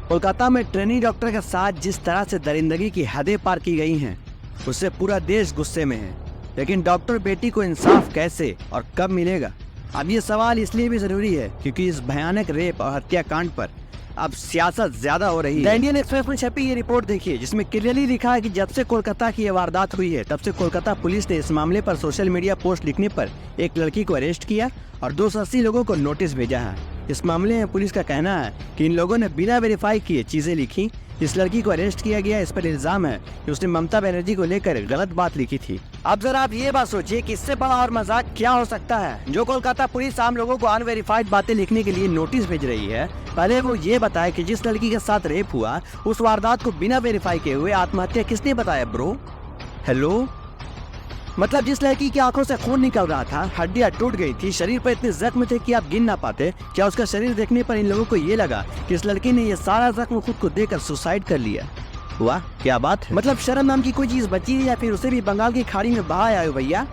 कोलकाता में trainee doctor के साथ जिस तरह से दरिंदगी की हदें पार की गई हैं, उससे पूरा देश गुस्से में है। लेकिन डॉक्टर बेटी को इंसाफ कैसे और कब मिलेगा? अब ये सवाल इसलिए भी जरूरी है क्योंकि इस भयानक रेप और हत्याकांड पर अब सियासत ज्यादा हो रही है। द इंडियन एक्सप्रेस में छपी ये रिपोर्ट देखिए, जिसमें क्लियरली लिखा है कि जब से कोलकाता की ये वारदात हुई है, तब से कोलकाता पुलिस ने इस मामले पर सोशल मीडिया पोस्ट लिखने पर एक लड़की को अरेस्ट किया और 280 लोगों को नोटिस भेजा है। इस मामले में पुलिस का कहना है कि इन लोगों ने बिना वेरीफाई किए चीजें लिखी। इस लड़की को अरेस्ट किया गया, इस पर इल्जाम है कि उसने ममता बनर्जी को लेकर गलत बात लिखी थी। अब जरा आप ये बात सोचिए कि इससे बड़ा और मजाक क्या हो सकता है। जो कोलकाता पुलिस आम लोगों को अनवेरीफाइड बातें लिखने के लिए नोटिस भेज रही है, पहले वो ये बताए कि जिस लड़की के साथ रेप हुआ उस वारदात को बिना वेरीफाई किए हुए आत्महत्या किसने बताया ब्रो? हेलो, मतलब जिस लड़की की आंखों से खून निकल रहा था, हड्डियां टूट गई थी, शरीर पर इतने जख्म थे कि आप गिन ना पाते, क्या उसका शरीर देखने पर इन लोगों को ये लगा कि इस लड़की ने ये सारा जख्म खुद को देकर सुसाइड कर लिया? वाह क्या बात है। मतलब शर्म नाम की कोई चीज बची है या फिर उसे भी बंगाल की खाड़ी में बहाया है भैया?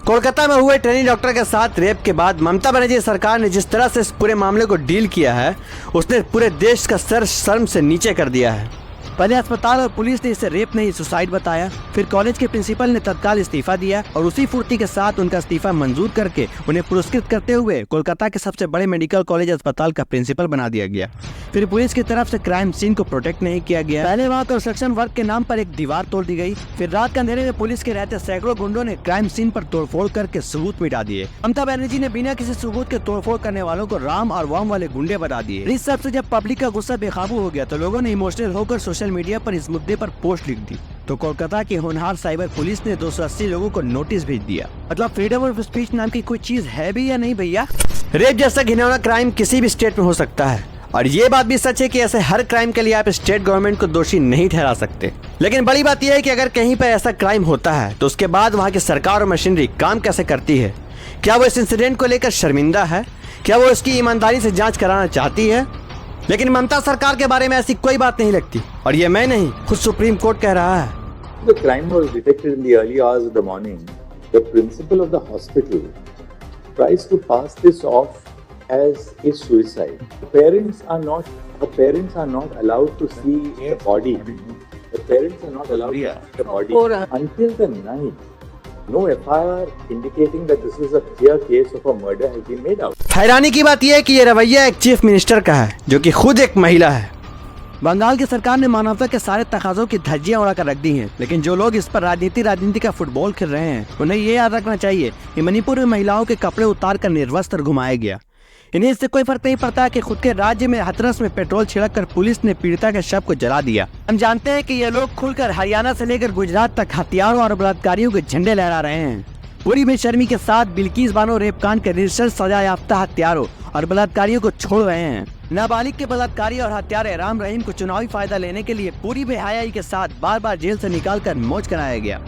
कोलकाता में हुए ट्रेनी डॉक्टर के साथ रेप के बाद ममता बनर्जी सरकार ने जिस तरह से इस पूरे मामले को डील किया है, उसने पूरे देश का सर शर्म से नीचे कर दिया है। पहले अस्पताल और पुलिस ने इसे रेप नहीं सुसाइड बताया, फिर कॉलेज के प्रिंसिपल ने तत्काल इस्तीफा दिया और उसी फुर्ती के साथ उनका इस्तीफा मंजूर करके उन्हें पुरस्कृत करते हुए कोलकाता के सबसे बड़े मेडिकल कॉलेज अस्पताल का प्रिंसिपल बना दिया गया। फिर पुलिस की तरफ से क्राइम सीन को प्रोटेक्ट नहीं किया गया। पहले वहाँ कंस्ट्रक्शन वर्क के नाम पर एक दीवार तोड़ दी गई, फिर रात के अंधेरे में पुलिस के रहते सैकड़ों गुंडों ने क्राइम सीन पर तोड़फोड़ करके सबूत मिटा दिए। ममता बनर्जी ने बिना किसी सबूत के तोड़फोड़ करने वालों को राम और वाम वाले गुंडे बना दिए। इस सब से जब पब्लिक का गुस्सा बेकाबू हो गया तो लोगों ने इमोशनल होकर सोशल मीडिया पर इस मुद्दे पर पोस्ट लिख दी, तो कोलकाता की होनहार साइबर पुलिस ने 280 लोगों को नोटिस भेज दिया। मतलब फ्रीडम ऑफ स्पीच नाम की कोई चीज है भी या नहीं भैया? रेप जैसा घिनौना क्राइम किसी भी स्टेट में हो सकता है और ये बात भी सच है कि ऐसे हर क्राइम के लिए आप स्टेट गवर्नमेंट को दोषी नहीं ठहरा सकते। लेकिन बड़ी बात यह है कि अगर कहीं पर ऐसा क्राइम होता है तो उसके बाद वहाँ की सरकार और मशीनरी काम कैसे करती है? क्या वो इस इंसिडेंट को लेकर शर्मिंदा है? क्या वो इसकी ईमानदारी से जाँच कराना चाहती है? लेकिन ममता सरकार के बारे में ऐसी कोई बात नहीं लगती, और ये मैं नहीं, खुद सुप्रीम कोर्ट कह रहा है। The crime was detected in the early hours of the morning. The principal of the hospital tries to pass this off as a suicide. The parents are not allowed to see the body. The parents are not allowed to see the body until the night. No FIR indicating that this is a clear case of a murder has been made out. हैरानी की बात यह है कि ये रवैया एक chief minister का है जो कि खुद एक महिला है। बंगाल की सरकार ने मानवता के सारे तकाजों की धज्जियां उड़ाकर रख दी हैं, लेकिन जो लोग इस पर राजनीति का फुटबॉल खेल रहे हैं उन्हें ये याद रखना चाहिए कि मणिपुर में महिलाओं के कपड़े उतार कर निर्वस्त्र घुमाया गया। इन्हें इससे कोई फर्क नहीं पड़ता कि खुद के राज्य में हाथरस में पेट्रोल छिड़क कर पुलिस ने पीड़िता के शव को जला दिया। हम जानते हैं कि ये लोग खुलकर हरियाणा से लेकर गुजरात तक हथियारों और बलात्कारियों के झंडे लहरा रहे हैं। पूरी बेशर्मी के साथ बिल्किस बानो रेपकांड के निरसर सजा याफ्ता हत्यारों और बलात्कारियों को छोड़ रहे हैं। नाबालिग के बलात्कारी और हत्यारे राम रहीम को चुनावी फायदा लेने के लिए पूरी बेहयाई के साथ बार बार जेल से निकालकर मौज कराया गया।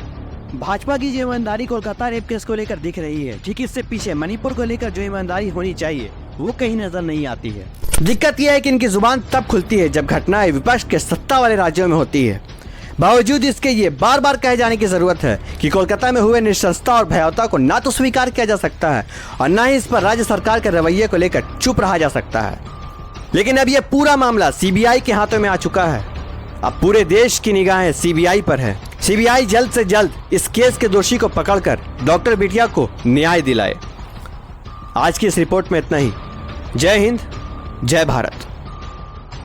भाजपा की जो ईमानदारी कोलकाता रेप केस को लेकर दिख रही है, ठीक इससे पीछे मणिपुर को लेकर जो ईमानदारी होनी चाहिए वो कहीं नजर नहीं आती है। दिक्कत यह है कि इनकी जुबान तब खुलती है जब घटनाएं विपक्ष के सत्ता वाले राज्यों में होती है। बावजूद इसके ये बार बार कहे जाने की जरूरत है कि कोलकाता में हुए नृशंसता और भयावता को ना तो स्वीकार किया जा सकता है और ना ही इस पर राज्य सरकार के रवैये को लेकर चुप रहा जा सकता है। लेकिन अब यह पूरा मामला सीबीआई के हाथों में आ चुका है। अब पूरे देश की निगाहें सीबीआई पर है। सीबीआई जल्द से जल्द इस केस के दोषी को पकड़कर डॉक्टर बिटिया को न्याय दिलाए। आज की इस रिपोर्ट में इतना ही। जय हिंद, जय भारत।